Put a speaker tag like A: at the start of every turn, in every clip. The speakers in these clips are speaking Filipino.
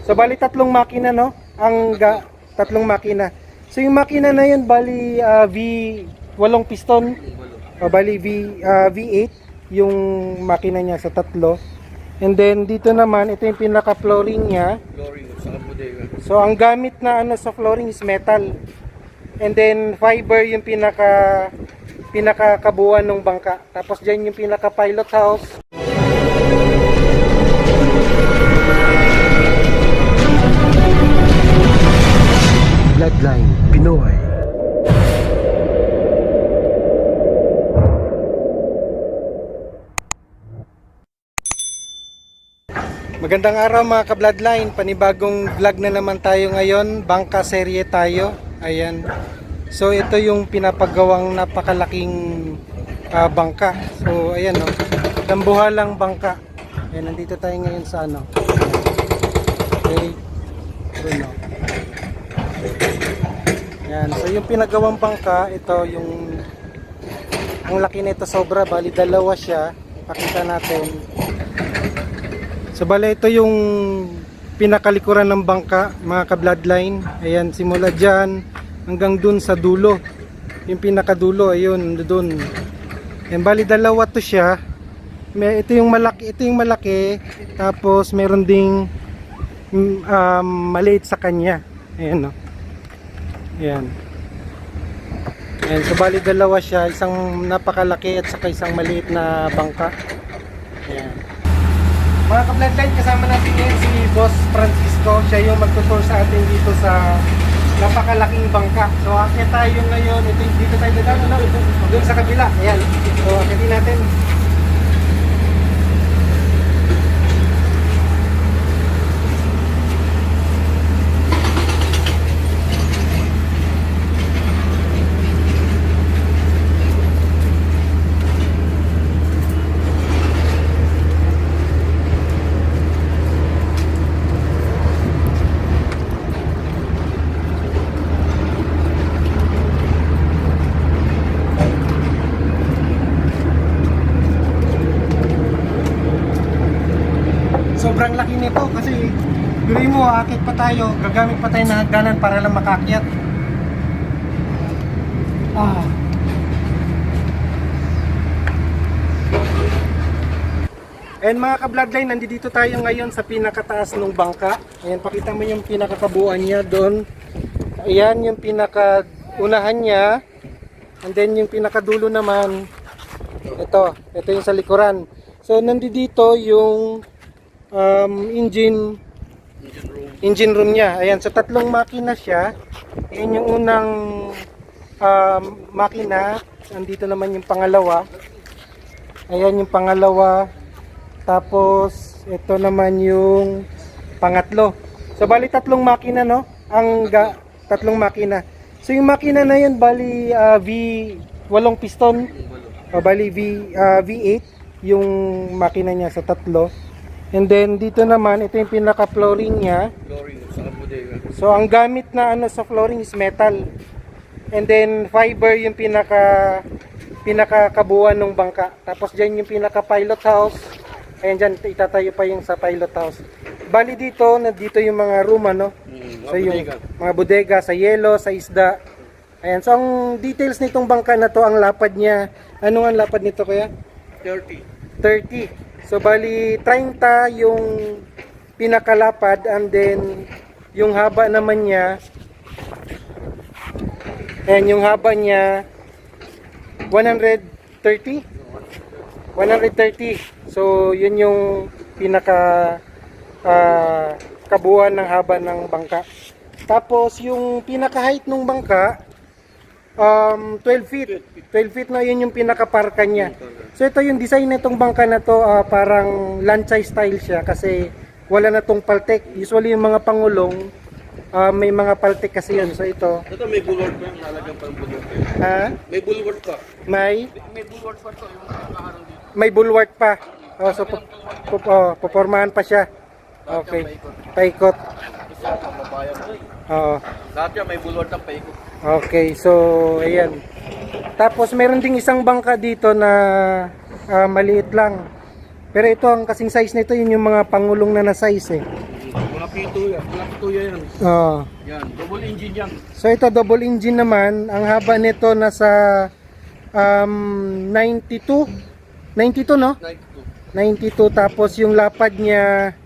A: So bali tatlong makina, no? Tatlong makina. So yung makina na yun bali V8 piston. O bali V8 yung makina niya sa tatlo. And then dito naman ito yung pinaka flooring niya. So ang gamit na ano sa flooring is metal. And then fiber yung pinaka-kabuuan ng bangka. Tapos diyan yung pinaka pilot house.
B: Bloodline Pinoy.
A: Magandang araw mga ka-bloodline. Panibagong vlog na naman tayo ngayon. Bangka serye tayo. Ayan. So ito yung pinapagawang napakalaking bangka. So ayan, no. Dambuhalang bangka. Ayan, nandito tayo ngayon sa ano. Okay. Bruno. Ayan. So yung pinagawang bangka, ito yung ang laki nito sobra. Bali dalawa siya. Pakita natin. So bali ito yung pinakalikuran ng bangka, mga ka-bloodline. Ayan, simula dyan hanggang dun sa dulo. Yung pinakadulo, ayun, dun. Ayan, bali dalawa to siya. Ito yung malaki, tapos meron ding maliit sa kanya. Ayan, no. Ayan. Ayan, so bali dalawa siya, isang napakalaki at saka isang maliit na bangka. Ayan. Mga ka-bloodline, kasama natin ngayon si Boss Francisco. Siya yung magtutur sa atin dito sa napakalaking bangka. So akyat tayo ngayon. Dito tayo doon sa kabila. Ayan. So akyatin natin. Sobrang laki nito kasi tuloy mo, aakit pa tayo, gagamit pa tayo ng hagdanan para lang makakyat. And mga ka-bloodline, nandito tayo ngayon sa pinakataas ng bangka. Ayan, pakita mo yung pinakakabuuan niya doon. Ayan yung pinakaunahan niya. And then yung pinakadulo naman, ito yung sa likuran. So nandito yung engine room niya. Ayan, so tatlong makina siya. Ayan yung unang makina. Nandito naman yung pangalawa. Ayan yung pangalawa. Tapos ito naman yung pangatlo. So bali tatlong makina, no? Tatlong makina. So yung makina na yun bali V8 piston. O bali V8 yung makina niya sa tatlo. And then dito naman ito yung pinaka flooring niya. So ang gamit na ano sa flooring is metal. And then fiber yung pinaka-kabuuan ng bangka. Tapos diyan yung pinaka pilot house. Ayan, dyan itatayo pa yung sa pilot house. Bali dito, nandito yung mga room, ano? So yung mga bodega sa yelo, sa isda. Ayan, so ang details nitong bangka na to, ang lapad niya. Ano ang lapad nito kaya? 30. So bali 30 yung pinakalapad, and then yung haba naman niya, ayan, yung haba niya 130. So yun yung pinaka kabuuan ng haba ng bangka. Tapos yung pinaka height ng bangka 12 feet na, yun yung pinaka-parka niya. So ito yung design nitong bangka na to, parang lanchay style siya kasi wala na tong paltek. Usually yung mga pangulong may mga paltek kasi yun. So ito
C: may bulwark pa yung halagang pang bulwark. May bulwark pa.
A: May
C: bulwark pa to yung nakaharang dito.
A: may bulwark pa. So popormahan pa siya. Okay. Paikot. Oo.
C: Lahat yan may bulwark ng paikot.
A: Okay, so ayan. Tapos meron ding isang bangka dito na maliit lang. Pero ito ang kasing size nito, yun yung mga pangulong na size eh.
C: Mga Mga pituya yan.
A: Oh.
C: Yan, double engine yan.
A: So ito double engine naman, ang haba nito nasa 92 no? 92 tapos yung lapad niya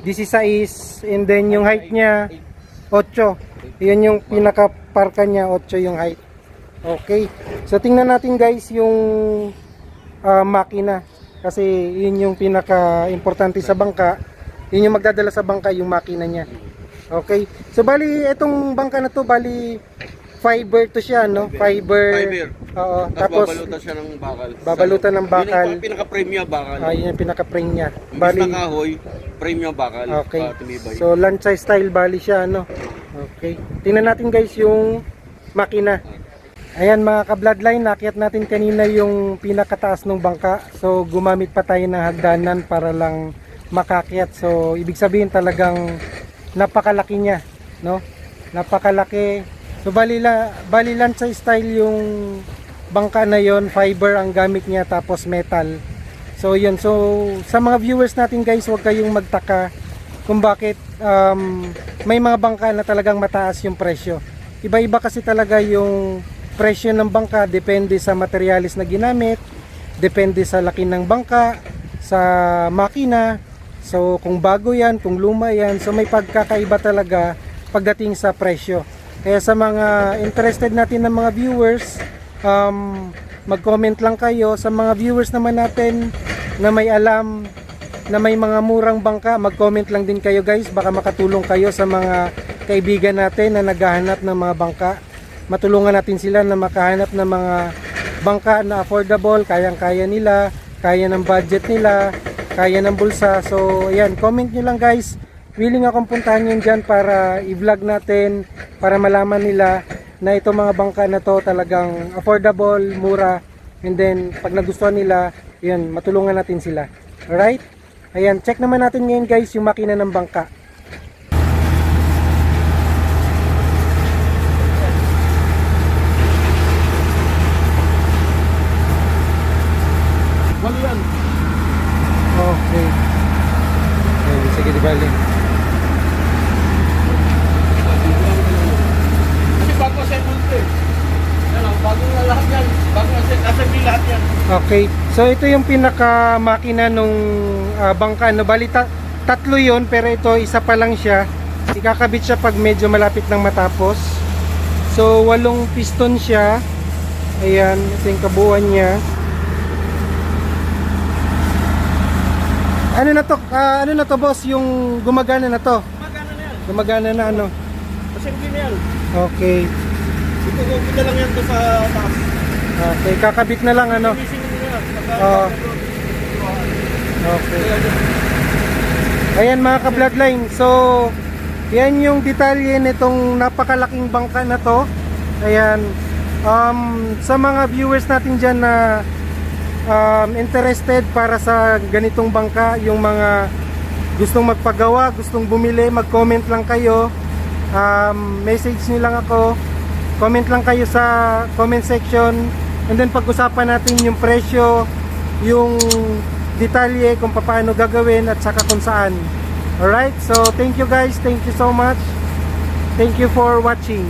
A: 16 and then yung height niya 8. Yan yung pinaka-parka niya, 8 yung height. Okay. So tingnan natin guys yung makina kasi yun yung pinaka-importante sa bangka. Yun yung magdadala sa bangka, yung makina niya. Okay. So bali itong bangka na to bali fiber to siya, no? Fiber. Oo.
C: Tapos
A: Tapos
C: babalutan siya ng bakal.
A: babalutan ng bakal.
C: Yun yung pinaka-frame niya, bakal.
A: Yun yung pinaka-frame niya.
C: Bali, na kahoy, frame niya bakal.
A: Okay.
C: Tumibay.
A: So lancha style bali siya, no? Okay. Tingnan natin guys yung makina. Ayan mga ka-bloodline, nakyat natin kanina yung pinakataas ng bangka. So gumamit pa tayo ng hagdanan para lang makakyat. So ibig sabihin talagang napakalaki niya, no? Napakalaki. So bali lancha style yung bangka na yon, fiber ang gamit niya tapos metal. So yun, so sa mga viewers natin guys, huwag kayong magtaka kung bakit may mga bangka na talagang mataas yung presyo. Iba-iba kasi talaga yung presyo ng bangka, depende sa materialis na ginamit, depende sa laki ng bangka, sa makina. So kung bago yan, kung luma yan, so may pagkakaiba talaga pagdating sa presyo. Kaya sa mga interested natin ng mga viewers, mag-comment lang kayo. Sa mga viewers naman natin na may alam na may mga murang bangka, mag-comment lang din kayo guys. Baka makatulong kayo sa mga kaibigan natin na naghahanap ng mga bangka. Matulungan natin sila na makahanap ng mga bangka na affordable, kayang-kaya nila, kaya ng budget nila, kaya ng bulsa. So ayan, comment nyo lang guys. Willing akong puntahan yun dyan para i-vlog natin, para malaman nila na itong mga bangka na to talagang affordable, mura, and then pag nagustuhan nila, yun, matulungan natin sila. Alright? Ayan, check naman natin ngayon guys yung makina ng bangka.
C: Walo yan.
A: Okay. Ayan, sige, di bali.
C: Kasi bago assemble to eh. Yan o, bago na lahat yan. Bago assembly lahat yan.
A: Okay. So ito yung pinaka makina nung bangka, no? Bali tatlo yon, pero ito isa pa lang siya. Ikakabit siya pag medyo malapit nang matapos. So 8 piston siya. Ayan, ito yung kabuuan niya. Ano na to boss, yung gumagana na to?
C: Magana na yan.
A: Gumagana na ano?
C: Assembly na yan.
A: Okay.
C: Ito na lang yan to sa taas.
A: Okay, kakabit na lang ano?
C: Finishing na yan.
A: Oo. Okay. Ayan mga ka-bloodline. So, yan yung detalye nitong napakalaking bangka na to. Ayan. Sa mga viewers natin dyan na interested para sa ganitong bangka, yung mga gustong magpagawa, gustong bumili, mag-comment lang kayo. Message nyo lang ako. Comment lang kayo sa comment section. And then pag-usapan natin yung presyo, yung detalye kung paano gagawin at saka kung saan. Alright, so thank you guys, thank you so much. Thank you for watching.